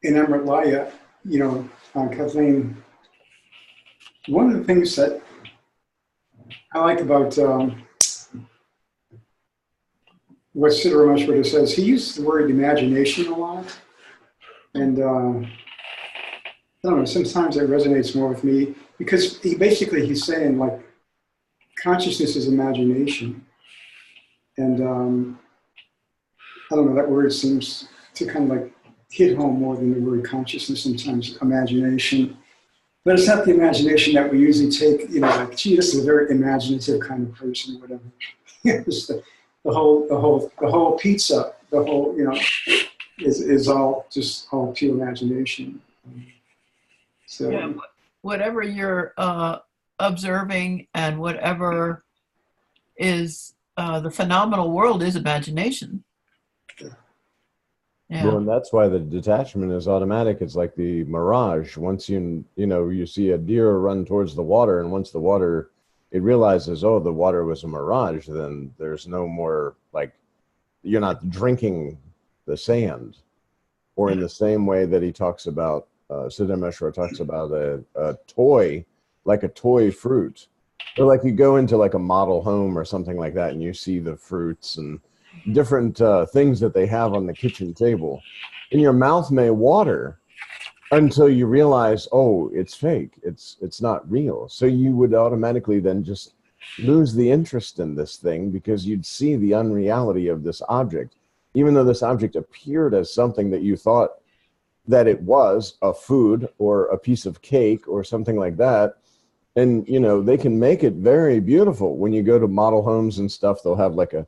in Amritlaya, Kathleen, one of the things that I like about what Siddharameshwara says, he uses the word imagination a lot. And I don't know, sometimes it resonates more with me because he's saying like consciousness is imagination. And I don't know, that word seems to kind of like hit home more than the word consciousness, sometimes imagination. But it's not the imagination that we usually take, like, gee, this is a very imaginative kind of person or whatever. It's the whole pizza, is all just all pure imagination. So Yeah, whatever you're observing and whatever is the phenomenal world is imagination. Yeah. Well, and that's why the detachment is automatic. It's like the mirage. Once you see a deer run towards the water, and once the water, it realizes, oh, the water was a mirage, then there's no more, like, you're not drinking the sand. Or in the same way that he talks about, Siddhameshwar talks about a toy, like a toy fruit. Or like you go into like a model home or something like that, and you see the fruits and different things that they have on the kitchen table, and your mouth may water until you realize, oh, it's fake, it's not real. So you would automatically then just lose the interest in this thing because you'd see the unreality of this object, even though this object appeared as something that you thought that it was a food or a piece of cake or something like that. And they can make it very beautiful. When you go to model homes and stuff, they'll have like a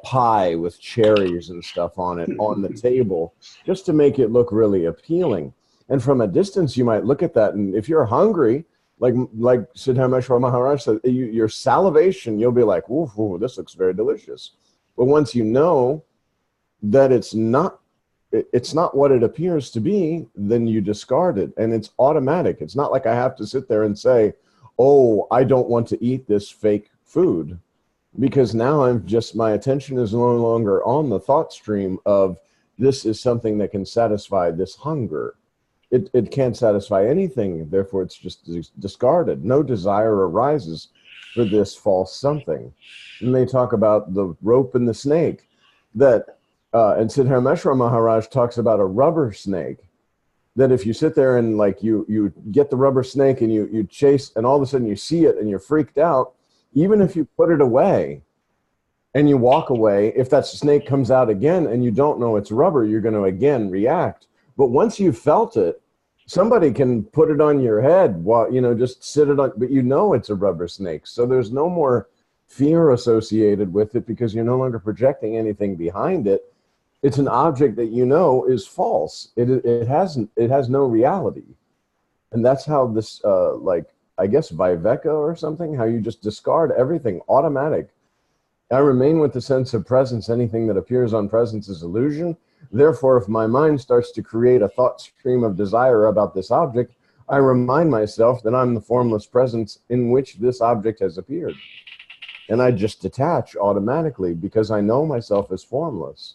pie with cherries and stuff on it on the table just to make it look really appealing. And from a distance, you might look at that, and if you're hungry, like Siddhameshwar Maharaj said, your salivation, you'll be like, ooh, this looks very delicious. But once you know that it's not what it appears to be, then you discard it, and it's automatic. It's not like I have to sit there and say, oh, I don't want to eat this fake food. Because now my attention is no longer on the thought stream of this is something that can satisfy this hunger. It can't satisfy anything, therefore it's just discarded. No desire arises for this false something. And they talk about the rope and the snake, and Siddhameshwara Maharaj talks about a rubber snake, that if you sit there and like you get the rubber snake and you chase, and all of a sudden you see it and you're freaked out, even if you put it away and you walk away, if that snake comes out again and you don't know it's rubber, you're going to again react. But once you've felt it, somebody can put it on your head while, just sit it on, but it's a rubber snake. So there's no more fear associated with it because you're no longer projecting anything behind it. It's an object that is false. It has no reality. And that's how this, I guess Viveka or something, how you just discard everything, automatic. I remain with the sense of presence. Anything that appears on presence is illusion. Therefore, if my mind starts to create a thought stream of desire about this object, I remind myself that I'm the formless presence in which this object has appeared. And I just detach automatically because I know myself as formless.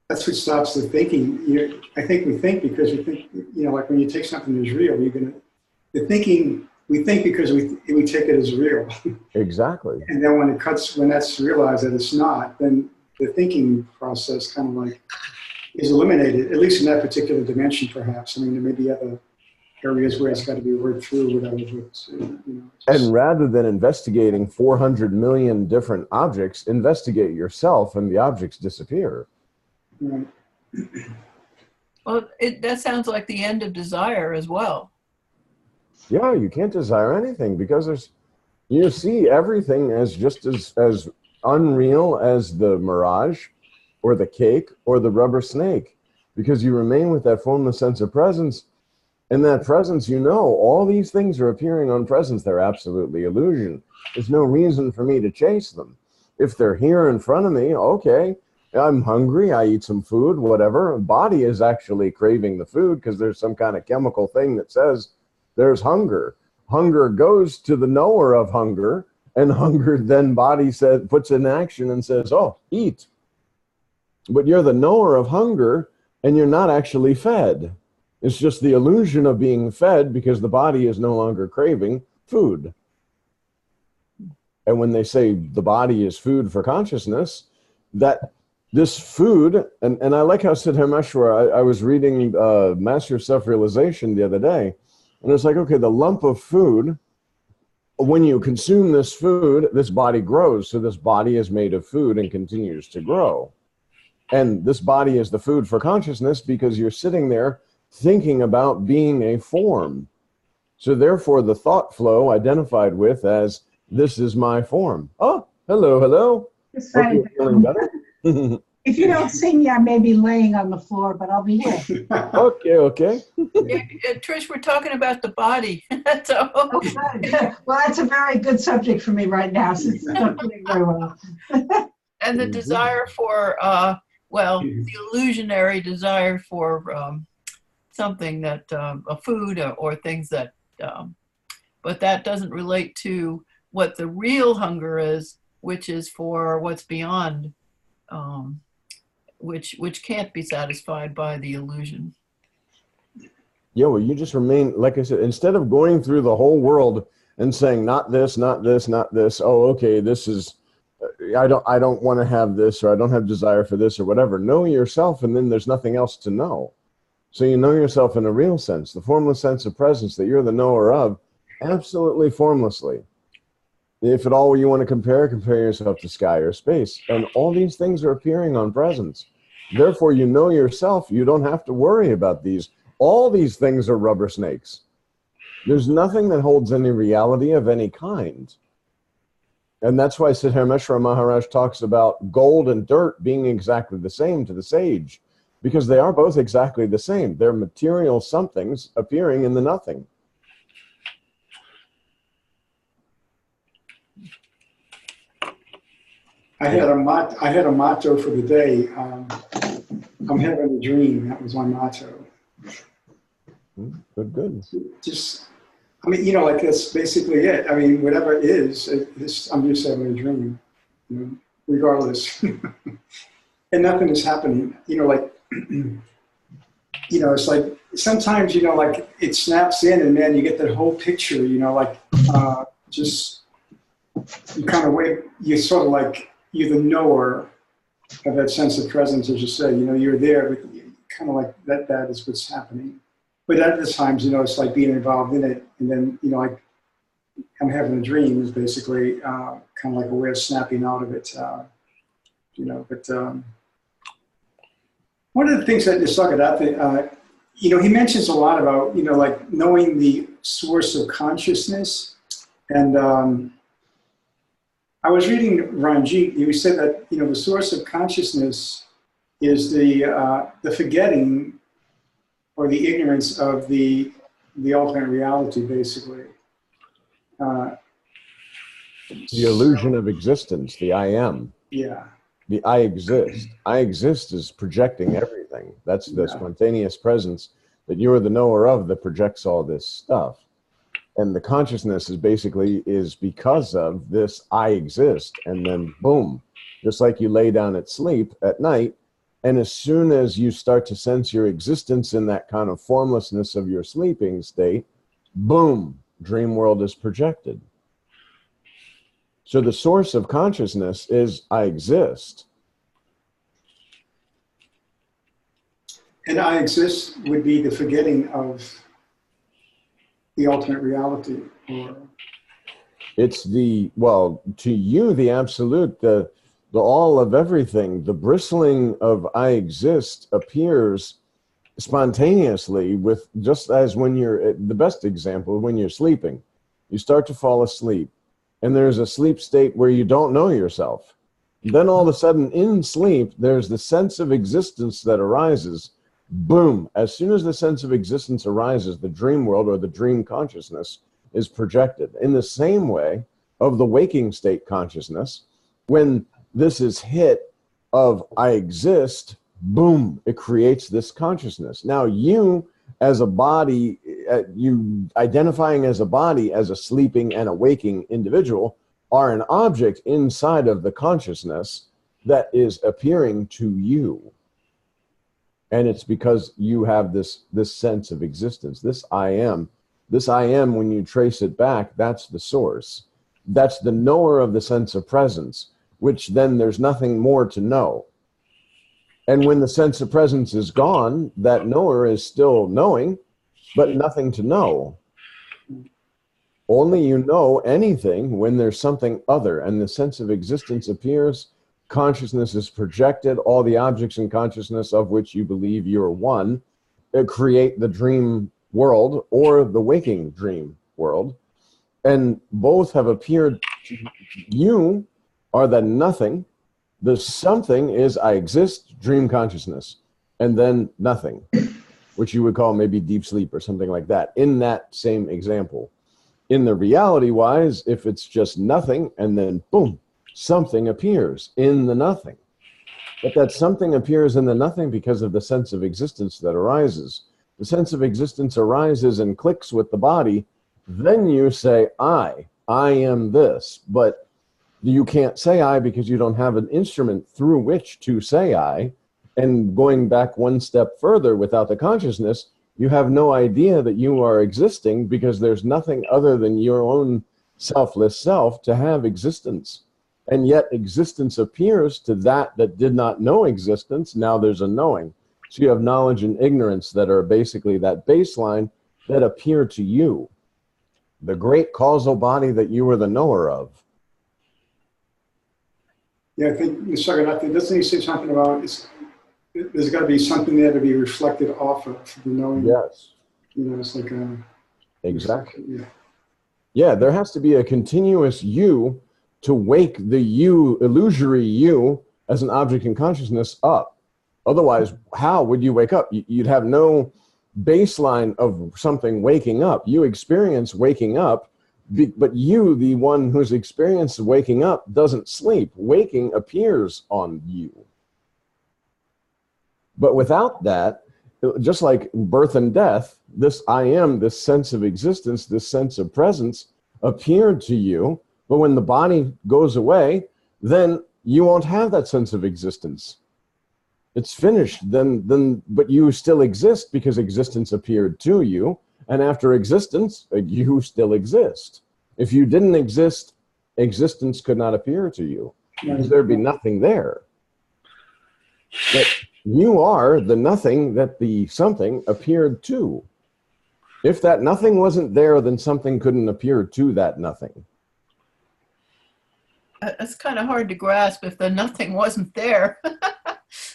That's what stops the thinking. I think we think because we think, like when you take something as real, the thinking, we think because we take it as real. Exactly. And then when that's realized that it's not, then the thinking process kind of like is eliminated, at least in that particular dimension, perhaps. I mean, there may be other areas where it's got to be worked through, whatever. And rather than investigating 400 million different objects, investigate yourself and the objects disappear. Right. Well, that sounds like the end of desire as well. Yeah, you can't desire anything because you see everything as just as unreal as the mirage or the cake or the rubber snake, because you remain with that formless sense of presence. In that presence, all these things are appearing on presence. They're absolutely illusion. There's no reason for me to chase them. If they're here in front of me, okay, I'm hungry, I eat some food, whatever. Body is actually craving the food because there's some kind of chemical thing that says there's hunger. Hunger goes to the knower of hunger, and hunger then body puts in action and says, oh, eat. But you're the knower of hunger, and you're not actually fed. It's just the illusion of being fed because the body is no longer craving food. And when they say the body is food for consciousness, that this food, and I like how Siddharmeshwara, I was reading Master of Self-Realization the other day, and it's like, okay, the lump of food, when you consume this food, this body grows. So this body is made of food and continues to grow. And this body is the food for consciousness because you're sitting there thinking about being a form. So therefore, the thought flow identified with as, this is my form. Oh, hello, hello. Hope you're feeling better. If you don't see me, I may be laying on the floor, but I'll be here. Okay, okay. Trish, we're talking about the body. So. Oh, good. Well, that's a very good subject for me right now, since it's not doing very well. And the desire for, well, the illusionary desire for something that, a food or things that, but that doesn't relate to what the real hunger is, which is for what's beyond, which can't be satisfied by the illusion. Yeah, well, you just remain, like I said, instead of going through the whole world and saying, not this, not this, not this. Oh, okay, this is, I don't want to have this, or I don't have desire for this, or whatever. Know yourself, and then there's nothing else to know. So you know yourself in a real sense, the formless sense of presence that you're the knower of, absolutely formlessly. If at all you want to compare yourself to sky or space. And all these things are appearing on presence. Therefore, you know yourself. You don't have to worry about these. All these things are rubber snakes. There's nothing that holds any reality of any kind. And that's why Siddharmeshwara Maharaj talks about gold and dirt being exactly the same to the sage, because they are both exactly the same. They're material somethings appearing in the nothing. I had a motto for the day. I'm having a dream. That was my motto. Good, good. Just, I mean, you know, like that's basically it. I mean, whatever it is, I'm just having a dream, you know, regardless. And nothing is happening. You know, like, you know, it's like sometimes, you know, like it snaps in and then you get that whole picture, you know, like just you kind of wait, you sort of like, you're the knower of that sense of presence, as you say, you know, you're there, but kind of like that is what's happening. But at the times, you know, it's like being involved in it. And then, you know, like I'm having a dream is basically kind of like a way of snapping out of it, you know. But one of the things that Nisargadatta, you know, he mentions a lot about, you know, like knowing the source of consciousness. And I was reading Ranjit, he said that, you know, the source of consciousness is the forgetting or the ignorance of the ultimate reality, basically. The illusion of existence, the I am. Yeah. The I exist. I exist is projecting everything. That's the spontaneous presence that you are the knower of that projects all this stuff. And the consciousness is basically because of this I exist. And then boom, just like you lay down at sleep at night, and as soon as you start to sense your existence in that kind of formlessness of your sleeping state, boom, dream world is projected. So the source of consciousness is I exist. And I exist would be the forgetting of the ultimate reality. Or it's the, well, to you, the absolute, the all of everything, the bristling of I exist appears spontaneously with, just as when you're, the best example, when you're sleeping, you start to fall asleep and there's a sleep state where you don't know yourself. Then all of a sudden in sleep, there's the sense of existence that arises. Boom. As soon as the sense of existence arises, the dream world or the dream consciousness is projected. In the same way of the waking state consciousness, when this is hit of I exist, boom, it creates this consciousness. Now you as a body, you identifying as a body, as a sleeping and a waking individual, are an object inside of the consciousness that is appearing to you. And it's because you have this sense of existence. This I am, when you trace it back, that's the source. That's the knower of the sense of presence, which then there's nothing more to know. And when the sense of presence is gone, that knower is still knowing, but nothing to know. Only you know anything when there's something other, and the sense of existence appears, consciousness is projected, all the objects in consciousness of which you believe you're one, create the dream world or the waking dream world. And both have appeared to you are the nothing. The something is I exist, dream consciousness, and then nothing, which you would call maybe deep sleep or something like that, in that same example. In the reality-wise, if it's just nothing and then boom, something appears in the nothing. But that something appears in the nothing because of the sense of existence that arises. The sense of existence arises and clicks with the body. Then you say, I am this. But you can't say I because you don't have an instrument through which to say I. And going back one step further without the consciousness, you have no idea that you are existing because there's nothing other than your own selfless self to have existence. And yet existence appears to that did not know existence. Now there's a knowing. So you have knowledge and ignorance that are basically that baseline that appear to you. The great causal body that you are the knower of. Yeah, I think, Mr. Sagarnath, doesn't he say something about there's got to be something there to be reflected off of the knowing? Yes. You know, it's like a... Exactly. Yeah. Yeah, there has to be a continuous you to wake the you, illusory you, as an object in consciousness up. Otherwise, how would you wake up? You'd have no baseline of something waking up. You experience waking up, but you, the one who's experienced waking up, doesn't sleep. Waking appears on you. But without that, just like birth and death, this I am, this sense of existence, this sense of presence appeared to you, but when the body goes away, then you won't have that sense of existence. It's finished, but you still exist because existence appeared to you, and after existence, you still exist. If you didn't exist, existence could not appear to you, because there'd be nothing there. But you are the nothing that the something appeared to. If that nothing wasn't there, then something couldn't appear to that nothing. It's kind of hard to grasp if the nothing wasn't there.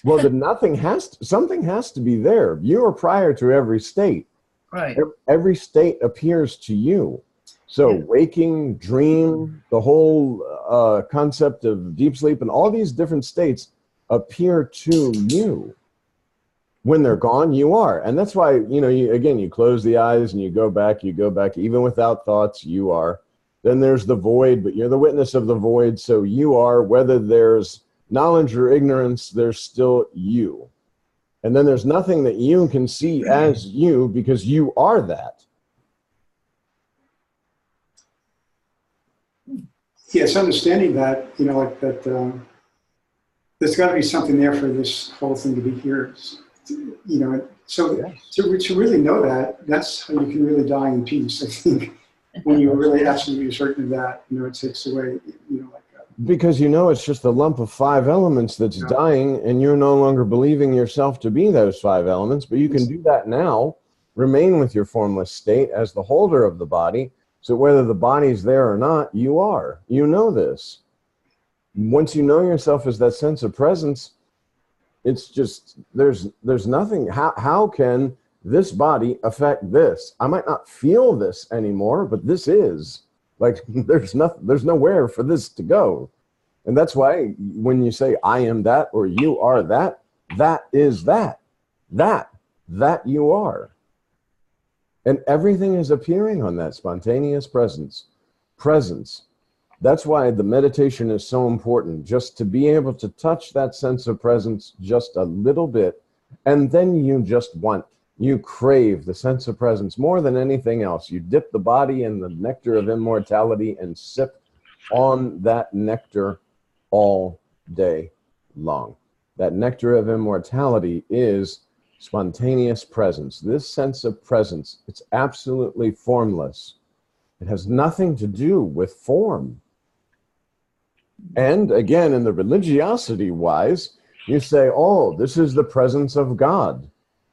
Well, the nothing something has to be there. You are prior to every state. Right. Every state appears to you. So waking, dream, the whole concept of deep sleep and all these different states appear to you. When they're gone, you are. And that's why, you close the eyes and you go back, even without thoughts, you are. Then there's the void, but you're the witness of the void, so you are. Whether there's knowledge or ignorance, there's still you. And then there's nothing that you can see as you because you are that. Yes, understanding that, like that, there's got to be something there for this whole thing to be here. So Yes. to really know that, that's how you can really die in peace, I think. When you're really absolutely certain of that, it takes away, like that. Because it's just a lump of 5 elements that's dying, and you're no longer believing yourself to be those 5 elements, but you can do that now, remain with your formless state as the holder of the body, so whether the body's there or not, you are. You know this. Once you know yourself as that sense of presence, it's just, there's nothing. How can this body affect this? I might not feel this anymore, but this is. Like, there's nowhere for this to go. And that's why when you say, I am that, or you are that, that is that you are. And everything is appearing on that spontaneous presence. That's why the meditation is so important, just to be able to touch that sense of presence just a little bit, and then you crave the sense of presence more than anything else. You dip the body in the nectar of immortality and sip on that nectar all day long. That nectar of immortality is spontaneous presence. This sense of presence, it's absolutely formless. It has nothing to do with form. And again, in the religiosity wise, you say, oh, this is the presence of God.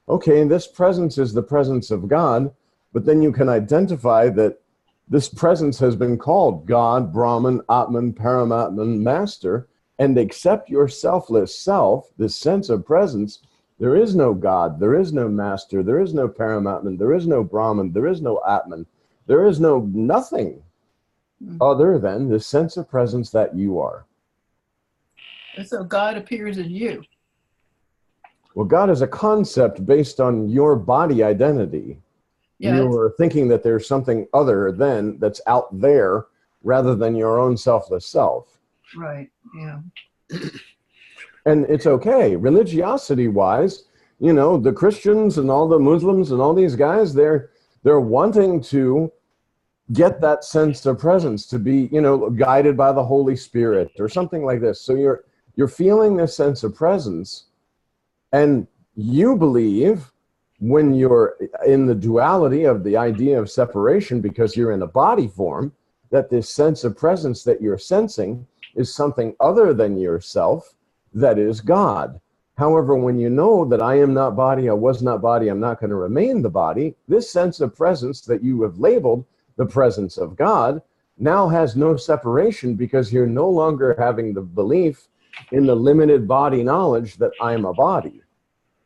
Okay, this presence is the presence of God, but then you can identify that this presence has been called God, Brahman, Atman, Paramatman, Master, and except your selfless self, this sense of presence, there is no God, there is no Master, there is no Paramatman, there is no Brahman, there is no Atman, there is no nothing other than the sense of presence that you are. And so God appears in you. Well, God is a concept based on your body identity. Yeah. You're thinking that there's something other than that's out there rather than your own selfless self. Right. Yeah. And it's okay. Religiosity wise, you know, the Christians and all the Muslims and all these guys, they're wanting to get that sense of presence, to be, you know, guided by the Holy Spirit or something like this. So you're feeling this sense of presence, and you believe, when you're in the duality of the idea of separation because you're in a body form, that this sense of presence that you're sensing is something other than yourself, that is God. However, when you know that I am not body, I was not body, I'm not going to remain the body, this sense of presence that you have labeled the presence of God now has no separation, because you're no longer having the belief in the limited body knowledge that I'm a body.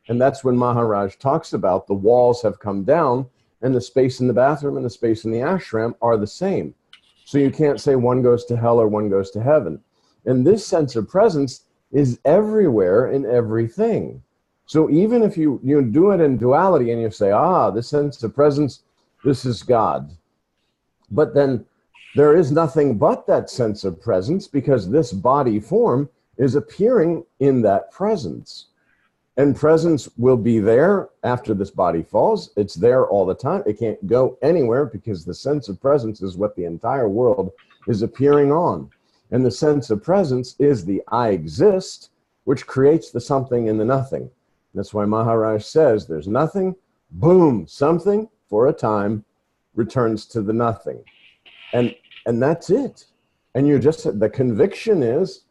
And that's when Maharaj talks about the walls have come down and the space in the bathroom and the space in the ashram are the same. So you can't say one goes to hell or one goes to heaven. And this sense of presence is everywhere in everything. So even if you do it in duality and you say, this sense of presence, this is God. But then there is nothing but that sense of presence, because this body form is appearing in that presence. And presence will be there after this body falls. It's there all the time. It can't go anywhere, because the sense of presence is what the entire world is appearing on. And the sense of presence is the I exist, which creates the something in the nothing. That's why Maharaj says there's nothing, boom, something for a time returns to the nothing. And that's it. And you just, the conviction is,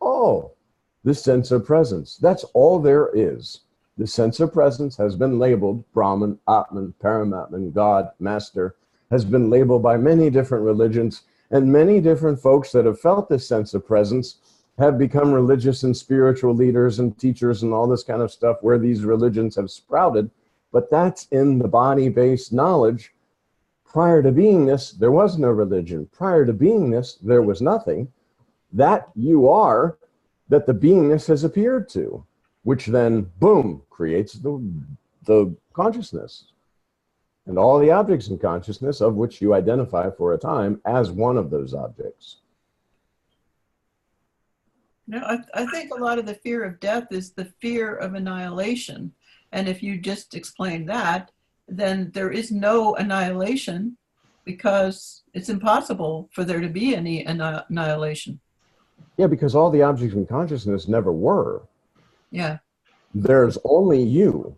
this sense of presence, that's all there is. The sense of presence has been labeled Brahman, Atman, Paramatman, God, Master, has been labeled by many different religions, and many different folks that have felt this sense of presence have become religious and spiritual leaders and teachers and all this kind of stuff, where these religions have sprouted. But that's in the body-based knowledge. Prior to being this, there was no religion. Prior to being this, there was nothing. That you are, that the beingness has appeared to, which then, boom, creates the consciousness. And all the objects in consciousness, of which you identify for a time as one of those objects. No, I think a lot of the fear of death is the fear of annihilation. And if you just explain that, then there is no annihilation, because it's impossible for there to be any annihilation. Yeah, because all the objects in consciousness never were. Yeah. There's only you.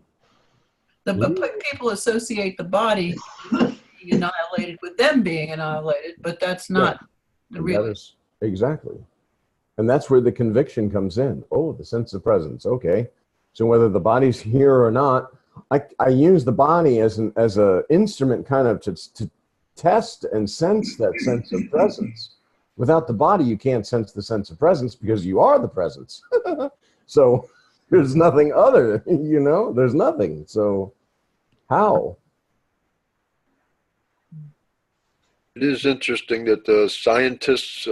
People associate the body being annihilated with them being annihilated, but that's not the real. Exactly. And that's where the conviction comes in. The sense of presence. Okay. So whether the body's here or not, I use the body as an instrument kind of to test and sense that sense of presence. Without the body, you can't sense the sense of presence, because you are the presence. So there's nothing other, there's nothing. So how? It is interesting that the scientists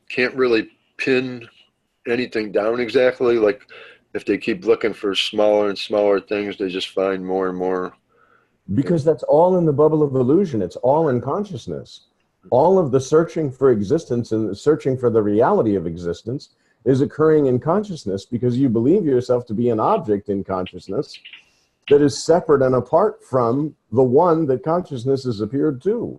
can't really pin anything down exactly. Like, if they keep looking for smaller and smaller things, they just find more and more. Because that's all in the bubble of illusion. It's all in consciousness. All of the searching for existence and searching for the reality of existence is occurring in consciousness, because you believe yourself to be an object in consciousness that is separate and apart from the one that consciousness has appeared to.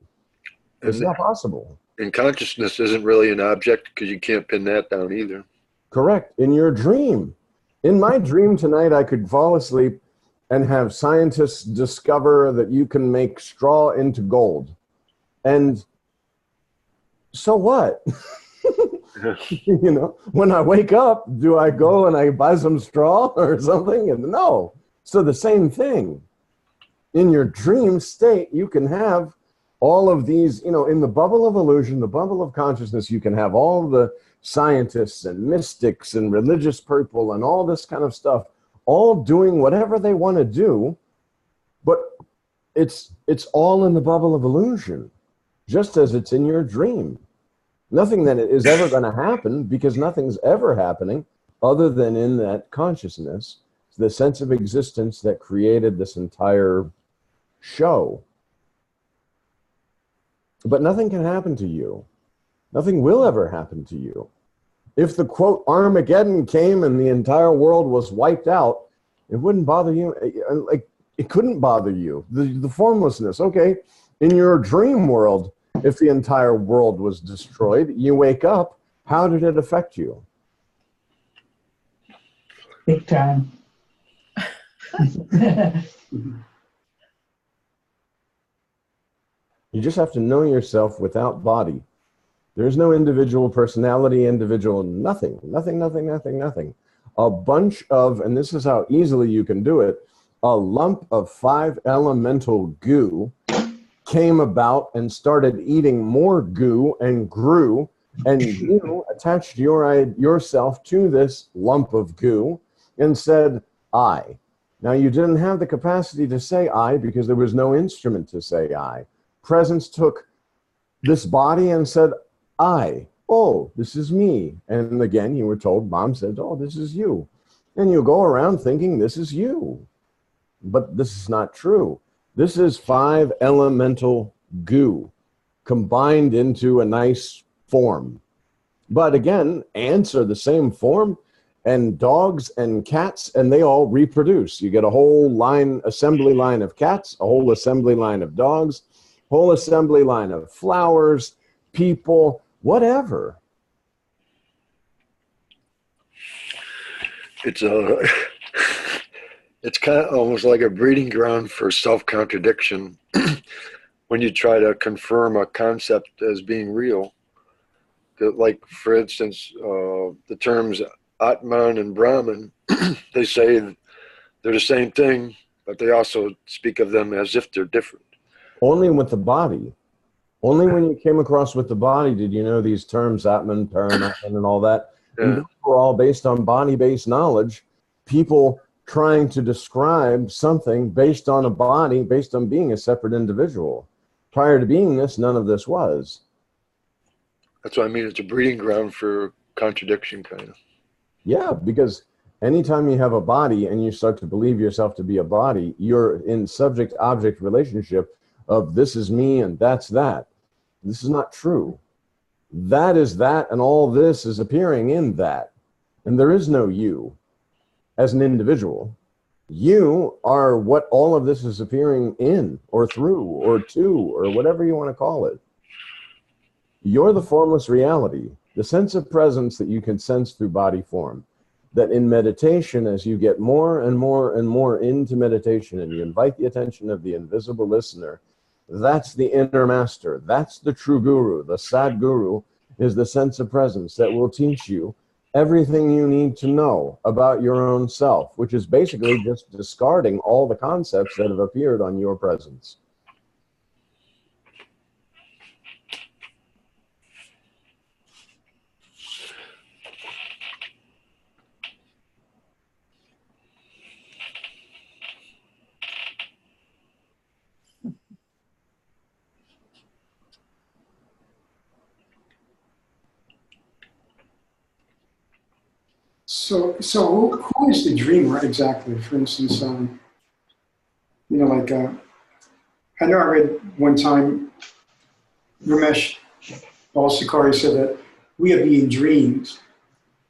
It's not possible. And consciousness isn't really an object, because you can't pin that down either. Correct. In your dream. In my dream tonight, I could fall asleep and have scientists discover that you can make straw into gold. And so what? You know, when I wake up, do I go and I buy some straw or something? And no. So the same thing. In your dream state, you can have all of these, you know, in the bubble of illusion, the bubble of consciousness, you can have all the scientists and mystics and religious people and all this kind of stuff, all doing whatever they want to do, but it's all in the bubble of illusion, just as it's in your dream. Nothing that is ever going to happen, because nothing's ever happening other than in that consciousness, the sense of existence that created this entire show. But nothing can happen to you. Nothing will ever happen to you. If the quote Armageddon came and the entire world was wiped out, it wouldn't bother you. Like, it couldn't bother you. The formlessness. Okay, in your dream world, if the entire world was destroyed, you wake up, how did it affect you? Big time. You just have to know yourself without body. There's no individual personality, individual nothing, nothing, nothing, nothing, nothing. A bunch of, and this is how easily you can do it, a lump of 5 elemental goo came about and started eating more goo and grew, and you attached yourself to this lump of goo and said, I. Now, you didn't have the capacity to say I because there was no instrument to say I. Presence took this body and said, I. Oh, this is me. And again, you were told, Mom said, oh, this is you. And you go around thinking this is you. But this is not true. This is 5 elemental goo combined into a nice form. But again, ants are the same form, and dogs and cats, and they all reproduce. You get a whole line, assembly line of cats, a whole assembly line of dogs, whole assembly line of flowers, people, whatever. It's kind of almost like a breeding ground for self-contradiction when you try to confirm a concept as being real. Like, for instance, the terms Atman and Brahman, they say they're the same thing, but they also speak of them as if they're different. Only with the body. Only when you came across with the body did you know these terms, Atman, Paramatman, and all that. Yeah. And those were all based on body-based knowledge. People trying to describe something based on a body, based on being a separate individual. Prior to being this, none of this was. That's what I mean. It's a breeding ground for contradiction, kind of. Yeah, because anytime you have a body and you start to believe yourself to be a body, you're in subject-object relationship of this is me and that's that. This is not true. That is that, and all this is appearing in that. And there is no you as an individual. You are what all of this is appearing in, or through, or to, or whatever you want to call it. You're the formless reality, the sense of presence that you can sense through body form. That in meditation, as you get more and more and more into meditation, and you invite the attention of the invisible listener, that's the inner master. That's the true guru. The Sadguru is the sense of presence that will teach you everything you need to know about your own self, which is basically just discarding all the concepts that have appeared on your presence. So who is the dreamer exactly? For instance, you know, like I know I read one time Ramesh Balsekar said that we are being dreams.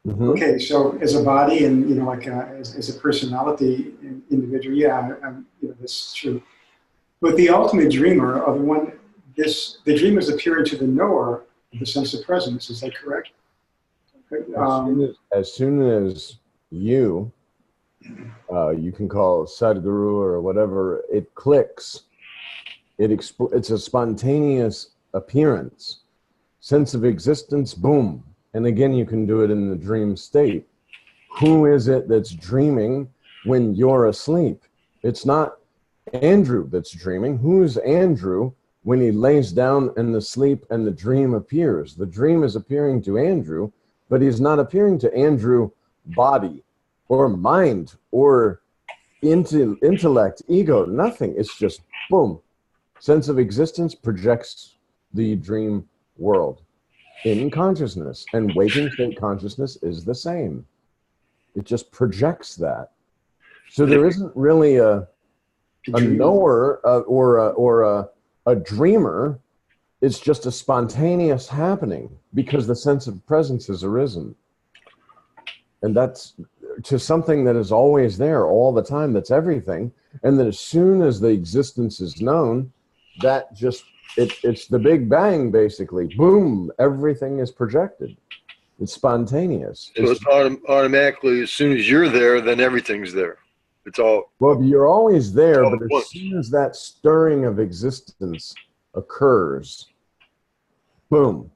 Mm-hmm. Okay, so as a body and, you know, like as a personality individual, yeah, you know, that's true. But the ultimate dreamer, or the one, the dreamers appearing to the knower of the sense of presence. Is that correct? As soon as you You can call it Sadhguru or whatever. It clicks. It's a spontaneous appearance, sense of existence, boom. And again, you can do it in the dream state. Who is it that's dreaming when you're asleep? It's not Andrew that's dreaming. Who's Andrew when he lays down in the sleep and the dream appears? The dream is appearing to Andrew, but he's not appearing to Andrew body or mind or intellect, ego, nothing. It's just boom. Sense of existence projects the dream world in consciousness, and waking state consciousness is the same. It just projects that. So there isn't really a knower or a dreamer. It's just a spontaneous happening because the sense of presence has arisen. And that's to something that is always there all the time, that's everything. And that as soon as the existence is known, that just, it's the Big Bang, basically. Boom, everything is projected. It's spontaneous. So it's automatically, as soon as you're there, then everything's there. It's all. Well, you're always there, all but at as once. soon as that stirring of existence occurs, boom,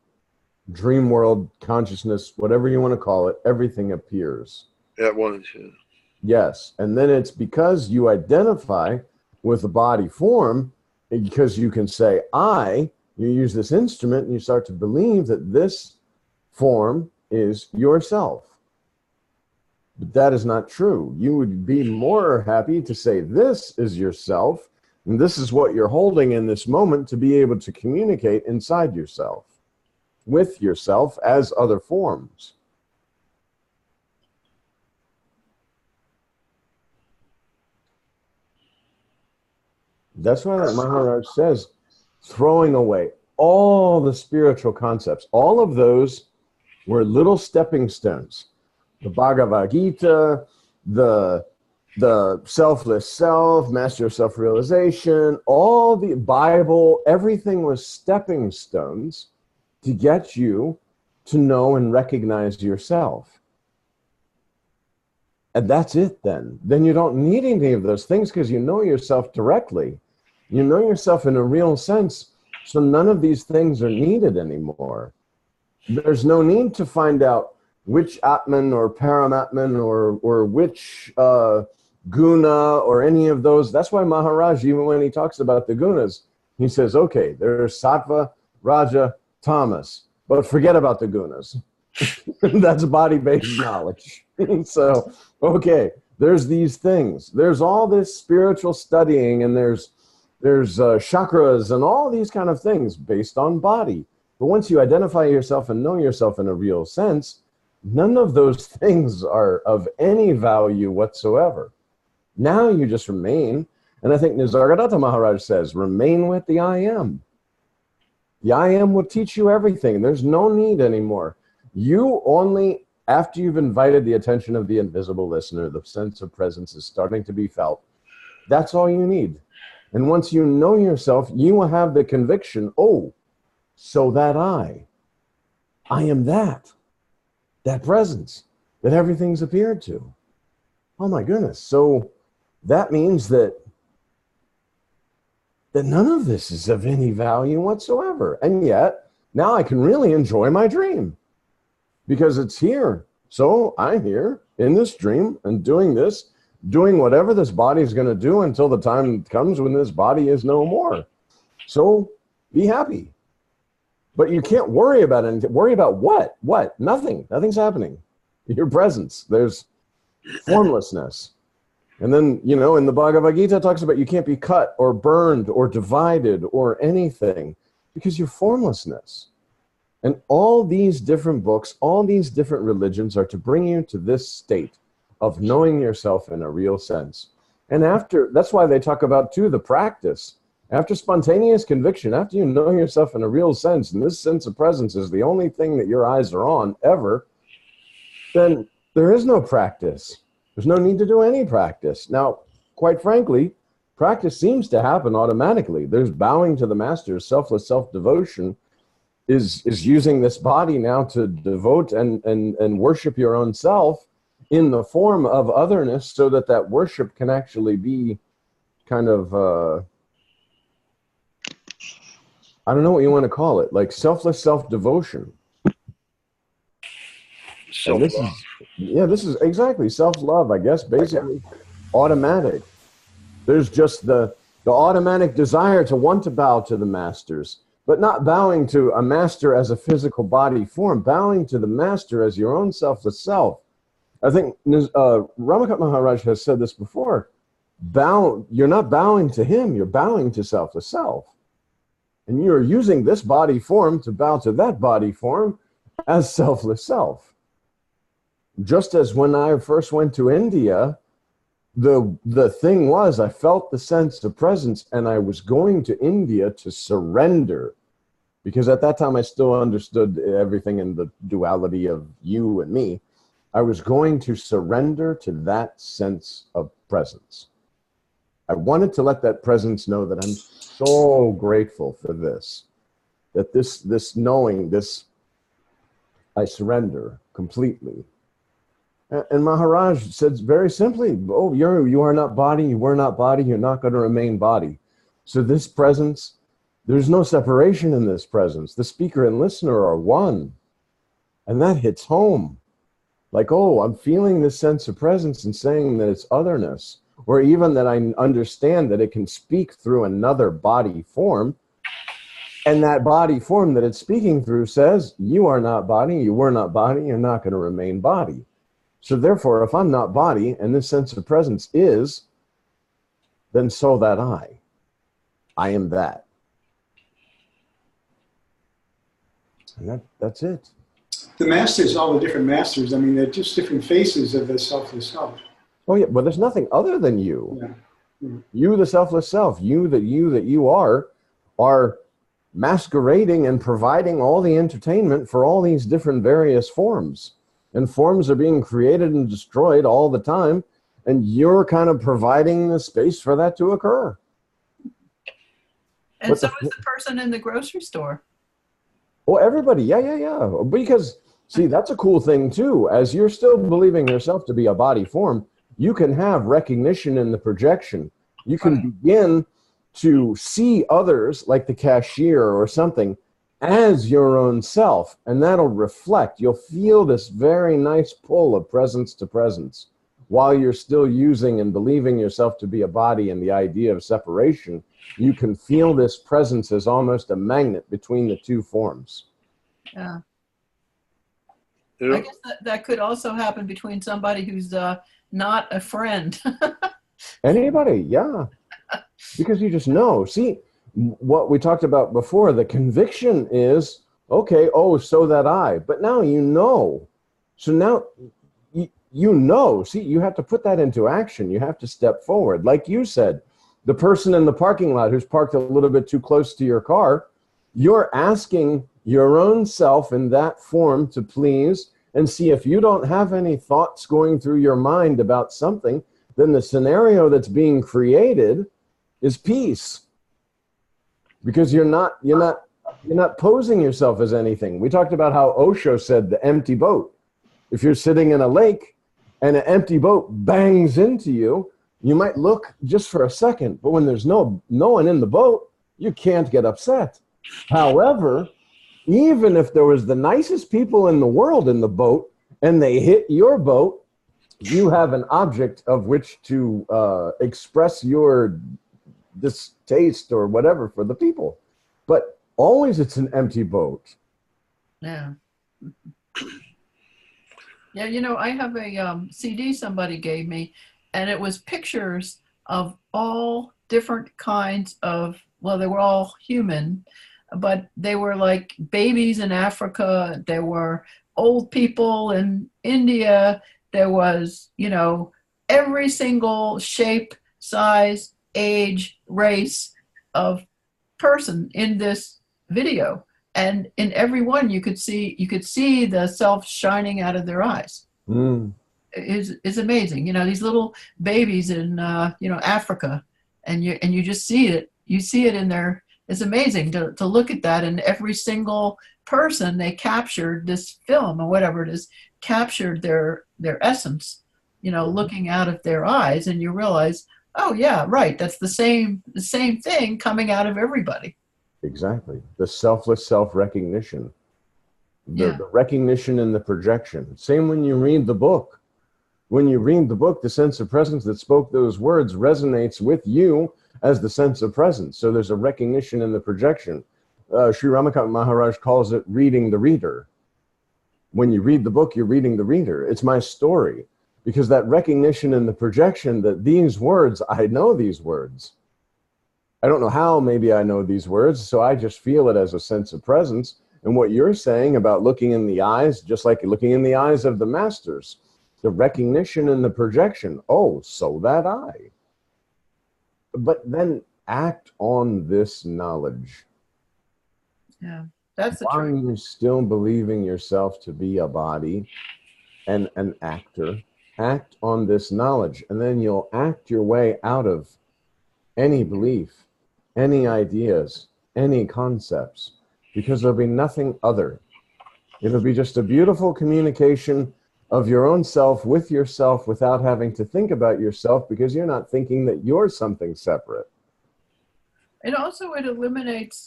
dream world, consciousness, whatever you want to call it, everything appears. At once, yeah. Yes. And then it's because you identify with the body form, because you can say, you use this instrument and you start to believe that this form is yourself. But that is not true. You would be more happy to say this is yourself, and this is what you're holding in this moment to be able to communicate inside yourself, with yourself as other forms. That's why like Maharaj says, throwing away all the spiritual concepts, all of those were little stepping stones. The Bhagavad Gita, the selfless self, master of self-realization, all the Bible, everything was stepping stones to get you to know and recognize yourself. And that's it then. Then you don't need any of those things because you know yourself directly. You know yourself in a real sense. So none of these things are needed anymore. There's no need to find out which Atman or Paramatman or which guna or any of those. That's why Maharaj, even when he talks about the gunas, he says, okay, there's sattva, raja, tamas, but forget about the gunas. That's body-based knowledge. So, okay, there's these things. There's all this spiritual studying, and there's chakras and all these kind of things based on body. But once you identify yourself and know yourself in a real sense, none of those things are of any value whatsoever. Now you just remain, and I think Nisargadatta Maharaj says, remain with the I am. The I am will teach you everything. There's no need anymore. You only, after you've invited the attention of the invisible listener, the sense of presence is starting to be felt. That's all you need. And once you know yourself, you will have the conviction, oh, so that I am that presence that everything's appeared to. Oh my goodness. So that means that none of this is of any value whatsoever. And yet, now I can really enjoy my dream because it's here. So I'm here in this dream and doing this, doing whatever this body is going to do until the time comes when this body is no more. So be happy. But you can't worry about anything. Worry about what? What? Nothing. Nothing's happening. Your presence. There's formlessness. And then, you know, in the Bhagavad Gita it talks about you can't be cut or burned or divided or anything because you're formlessness. And all these different books, all these different religions are to bring you to this state of knowing yourself in a real sense. And that's why they talk about, too, the practice. After spontaneous conviction, after you know yourself in a real sense, and this sense of presence is the only thing that your eyes are on ever, then there is no practice. There's no need to do any practice. Now, quite frankly, practice seems to happen automatically. There's bowing to the master, selfless self-devotion is using this body now to devote and worship your own self. in the form of otherness so that that worship can actually be kind of, I don't know what you want to call it, like selfless self-devotion. And this is, yeah, this is exactly self-love, I guess, basically automatic. There's just the automatic desire to want to bow to the masters, but not bowing to a master as a physical body form, bowing to the master as your own selfless self. I think Ramakat Maharaj has said this before. You're not bowing to him, you're bowing to selfless self. And you're using this body form to bow to that body form as selfless self. Just as when I first went to India, the thing was, I felt the sense of presence, and I was going to India to surrender. Because at that time I still understood everything in the duality of you and me. I was going to surrender to that sense of presence. I wanted to let that presence know that I'm so grateful for this, that this knowing, this, I surrender completely. And Maharaj said very simply, oh, you are not body, you were not body, you're not going to remain body. So this presence, there's no separation in this presence. The speaker and listener are one. And that hits home. Like, oh, I'm feeling this sense of presence and saying that it's otherness, or even that I understand that it can speak through another body form. And that body form that it's speaking through says, you are not body, you were not body, you're not going to remain body. So therefore, if I'm not body and this sense of presence is, then so that I am that. And that's it. The masters, all the different masters, I mean, they're just different faces of the selfless self. Oh yeah, but there's nothing other than you. Yeah. Yeah. You, the selfless self, you that you are masquerading and providing all the entertainment for all these different various forms. And forms are being created and destroyed all the time, and you're kind of providing the space for that to occur. And so is the person in the grocery store. Well, everybody, yeah. Because, see, that's a cool thing, too. As you're still believing yourself to be a body form, you can have recognition in the projection. You can begin to see others, like the cashier or something, as your own self, and that'll reflect. You'll feel this very nice pull of presence to presence while you're still using and believing yourself to be a body, and the idea of separation. You can feel this presence as almost a magnet between the two forms. Yeah. Yeah. I guess that could also happen between somebody who's not a friend. Anybody, yeah. Because you just know. See, what we talked about before, the conviction is, okay, oh, so that I. But now you know. So now you know. See, you have to put that into action. You have to step forward. Like you said, the person in the parking lot who's parked a little bit too close to your car, you're asking your own self in that form to please, and see if you don't have any thoughts going through your mind about something, then the scenario that's being created is peace. Because you're not posing yourself as anything. We talked about how Osho said the empty boat. If you're sitting in a lake and an empty boat bangs into you, you might look just for a second, but when there's no one in the boat, you can't get upset. However, even if there was the nicest people in the world in the boat and they hit your boat, you have an object of which to express your distaste or whatever for the people. But always it's an empty boat. Yeah. Yeah, you know, I have a CD somebody gave me, and it was pictures of all different kinds of, well, they were all human, but they were like babies in Africa. There were old people in India. There was, you know, every single shape, size, age, race of person in this video. And in every one you could see the self shining out of their eyes. Is amazing. You know, these little babies in Africa, and you just see it. You see it in their. It's amazing to look at that. And every single person, they captured this film or whatever it is, captured their essence, looking out of their eyes, and you realize, oh yeah, right, that's the same thing coming out of everybody. Exactly. The selfless self-recognition. Yeah. The recognition and the projection. Same when you read the book. When you read the book, the sense of presence that spoke those words resonates with you as the sense of presence. So there's a recognition in the projection. Sri Ramakant Maharaj calls it reading the reader. When you read the book, you're reading the reader. It's my story. Because that recognition and the projection that these words, I know these words. I don't know how maybe I know these words, so I just feel it as a sense of presence. And what you're saying about looking in the eyes, just like looking in the eyes of the masters, the recognition and the projection, oh, so that I. But then act on this knowledge. Yeah, that's the Are truth. you still believing yourself to be a body and an actor? Act on this knowledge, and then you'll act your way out of any belief, any ideas, any concepts, because there'll be nothing other. It'll be just a beautiful communication of your own self with yourself without having to think about yourself, because you're not thinking that you're something separate. And also it eliminates,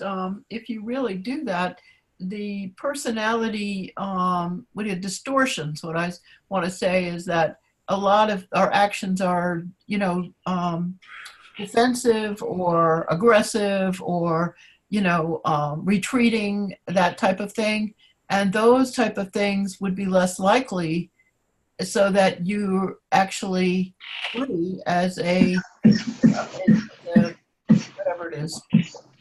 if you really do that, the personality, distortions. What I want to say is that a lot of our actions are, defensive or aggressive or, retreating, that type of thing. And those type of things would be less likely, so that you actually free as a whatever it is.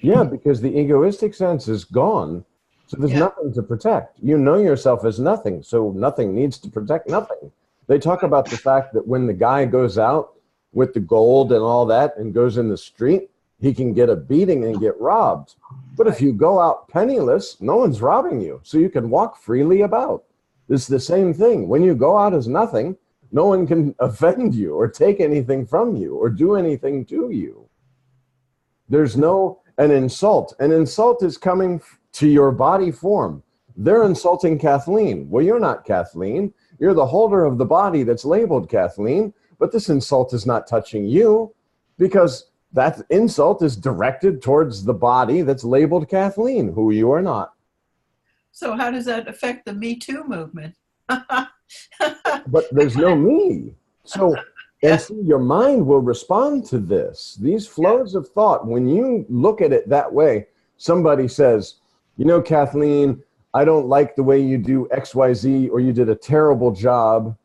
Yeah, because the egoistic sense is gone. So there's nothing to protect. You know yourself as nothing, so nothing needs to protect nothing. They talk about the fact that when the guy goes out with the gold and all that and goes in the street, he can get a beating and get robbed. But if you go out penniless, no one's robbing you, so you can walk freely about. It's the same thing. When you go out as nothing, no one can offend you or take anything from you or do anything to you. There's an insult. An insult is coming to your body form. They're insulting Kathleen. Well, you're not Kathleen. You're the holder of the body that's labeled Kathleen, but this insult is not touching you, because that insult is directed towards the body that's labeled Kathleen, who you are not. So how does that affect the Me Too movement? But there's no me. So, and see, your mind will respond to this. These flows of thought, when you look at it that way, somebody says, Kathleen, I don't like the way you do XYZ, or you did a terrible job.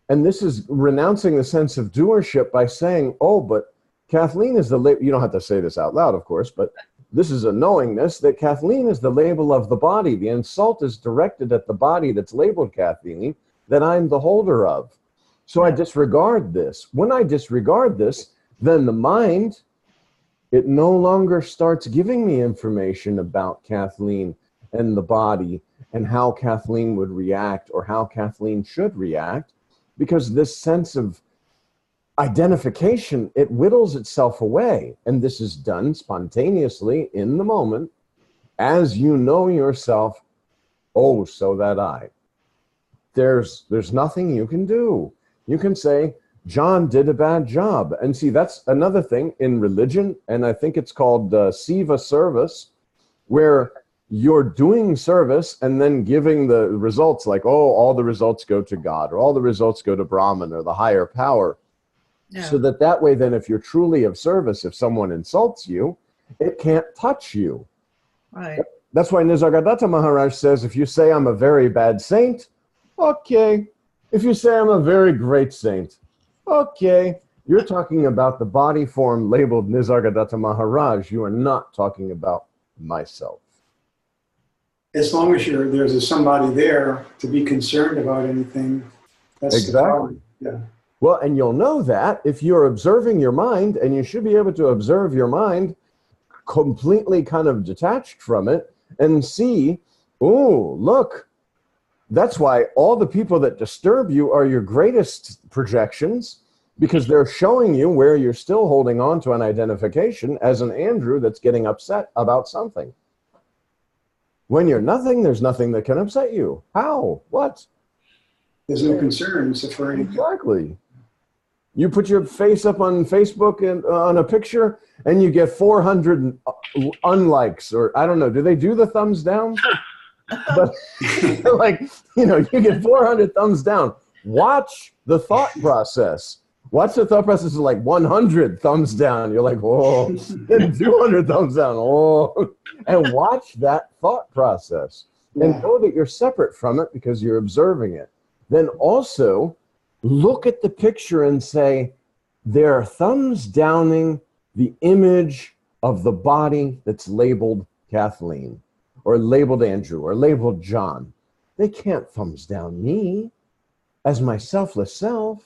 And this is renouncing the sense of doership by saying, oh, but Kathleen is you don't have to say this out loud, of course, but this is a knowingness that Kathleen is the label of the body. The insult is directed at the body that's labeled Kathleen, that I'm the holder of. So I disregard this. When I disregard this, then the mind, it no longer starts giving me information about Kathleen and the body and how Kathleen would react or how Kathleen should react, because this sense of identification, it whittles itself away. And this is done spontaneously in the moment as you know yourself, oh, so that I. There's nothing you can do. You can say, John did a bad job. And see, that's another thing in religion, and I think it's called Siva service, where you're doing service and then giving the results like, oh, all the results go to God, or all the results go to Brahman or the higher power. Yeah. So that way, then, if you're truly of service, if someone insults you, it can't touch you. Right. That's why Nisargadatta Maharaj says, if you say I'm a very bad saint, okay. If you say I'm a very great saint, okay. You're talking about the body form labeled Nisargadatta Maharaj. You are not talking about myself. As long as there's somebody there to be concerned about anything, that's exactly. Yeah. Well, and you'll know that if you're observing your mind, and you should be able to observe your mind completely kind of detached from it and see, oh, look, that's why all the people that disturb you are your greatest projections, because they're showing you where you're still holding on to an identification as an Andrew that's getting upset about something. When you're nothing, there's nothing that can upset you. How? What? There's no concerns for any. Exactly. You put your face up on Facebook and on a picture, and you get 400 unlikes, or I don't know. Do they do the thumbs down? But like, you know, you get 400 thumbs down. Watch the thought process. Watch the thought process of like 100 thumbs down. You're like, whoa, and 200 thumbs down. Oh, and watch that thought process and know that you're separate from it because you're observing it. Then also look at the picture and say, they're thumbs downing the image of the body that's labeled Kathleen or labeled Andrew or labeled John. They can't thumbs down me as my selfless self.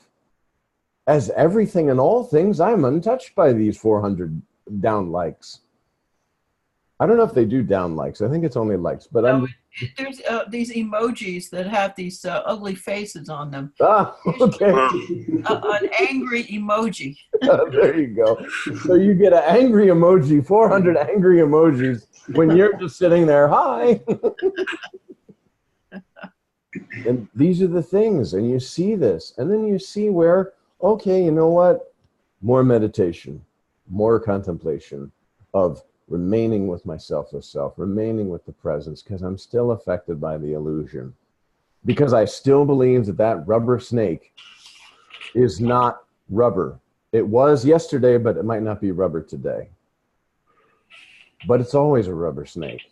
As everything and all things, I'm untouched by these 400 down likes. I don't know if they do down likes. I think it's only likes, but No, there's these emojis that have these ugly faces on them. Okay. An angry emoji. There you go. So you get an angry emoji, 400 angry emojis when you're just sitting there, hi. And these are the things, and you see this, and then you see where, okay, you know what? More meditation, more contemplation of remaining with my selfless self, remaining with the presence, because I'm still affected by the illusion. Because I still believe that that rubber snake is not rubber. It was yesterday, but it might not be rubber today. But it's always a rubber snake.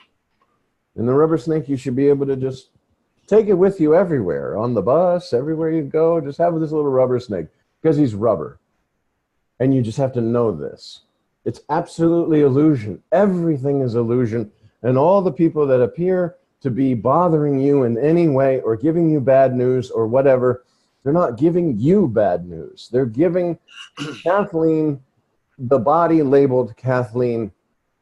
And the rubber snake, you should be able to just take it with you everywhere, on the bus, everywhere you go. Just have this little rubber snake, because he's rubber. And you just have to know this. It's absolutely illusion. Everything is illusion. And all the people that appear to be bothering you in any way or giving you bad news or whatever, they're not giving you bad news. They're giving Kathleen, the body labeled Kathleen,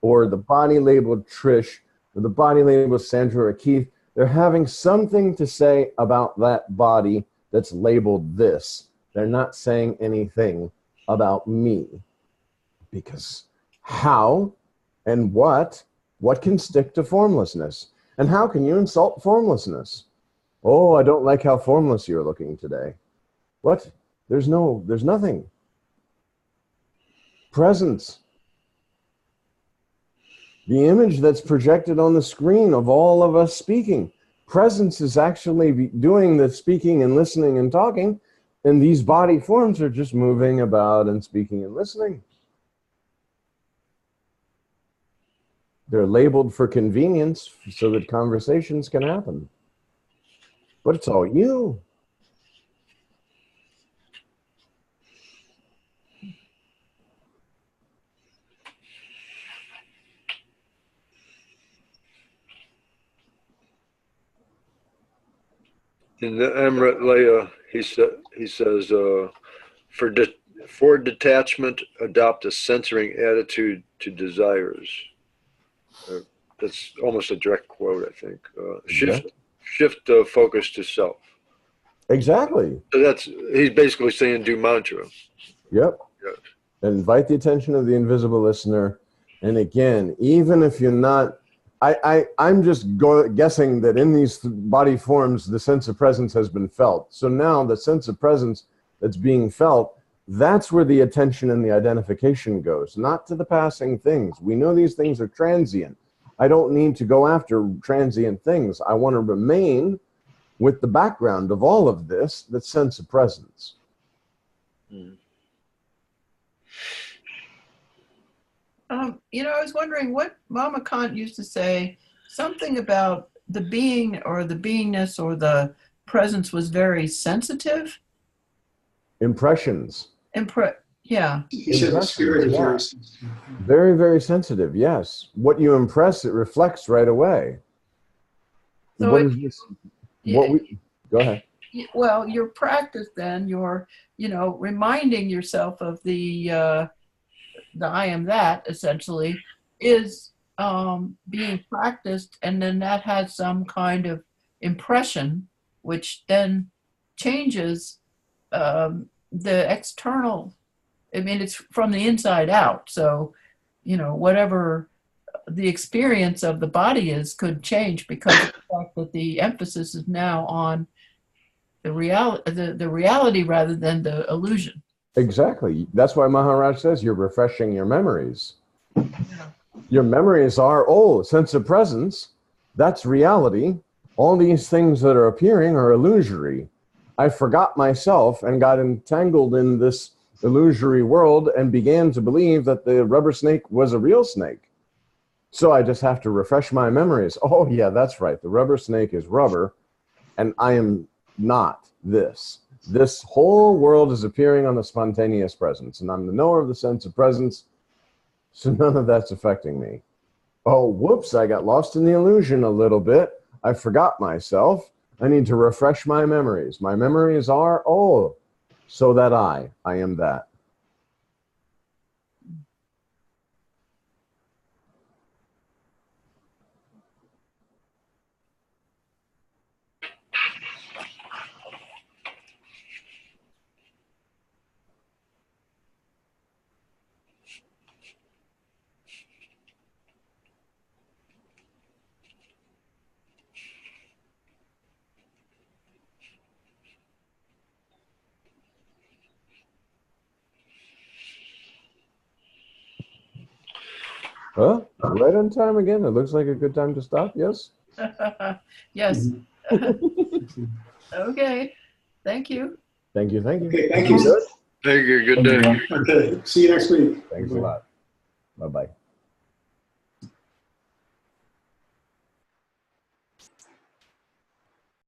or the body labeled Trish, or the body labeled Sandra or Keith. They're having something to say about that body that's labeled this. They're not saying anything about me. Because how and what can stick to formlessness? And how can you insult formlessness? Oh, I don't like how formless you're looking today. What? There's nothing. Presence. The image that's projected on the screen of all of us speaking. Presence is actually doing the speaking and listening and talking, and these body forms are just moving about and speaking and listening. They're labeled for convenience so that conversations can happen. But it's all you. In the Amrit Leah, he says, for detachment, adopt a censoring attitude to desires. That's almost a direct quote, I think. Shift the focus to self. Exactly. So he's basically saying do mantra. Yep. Yes. Invite the attention of the invisible listener. And again, even if you're not, I'm just guessing that in these body forms, the sense of presence has been felt. So now the sense of presence that's being felt, that's where the attention and the identification goes, not to the passing things. We know these things are transient. I don't need to go after transient things. I want to remain with the background of all of this, that sense of presence. You know, I was wondering what Mama Kant used to say, something about the being or the beingness or the presence was very sensitive. Impressions. Yeah. He said the spirit is very sensitive. Very, very sensitive, yes. What you impress, it reflects right away. So What is this? Go ahead. Well, your practice then, your, reminding yourself of the I am that, essentially, is being practiced, and then that has some kind of impression, which then changes the external. I mean, it's from the inside out. So, whatever the experience of the body is could change because of the fact that the emphasis is now on the reality rather than the illusion. Exactly. That's why Maharaj says you're refreshing your memories. Yeah. Your memories are, oh, sense of presence. That's reality. All these things that are appearing are illusory. I forgot myself and got entangled in this illusory world and began to believe that the rubber snake was a real snake. So I just have to refresh my memories. Oh, yeah, that's right. The rubber snake is rubber, and I am not this. This whole world is appearing on the spontaneous presence, and I'm the knower of the sense of presence, so none of that's affecting me. Oh, whoops, I got lost in the illusion a little bit. I forgot myself. I need to refresh my memories. My memories are, oh, so that I am that. Well, right on time again. It looks like a good time to stop, yes? Yes. Okay. Thank you. Thank you, thank you. Okay, thank you. Good. Thank you. Good day. Okay, see you next week. Thanks a lot. Bye-bye.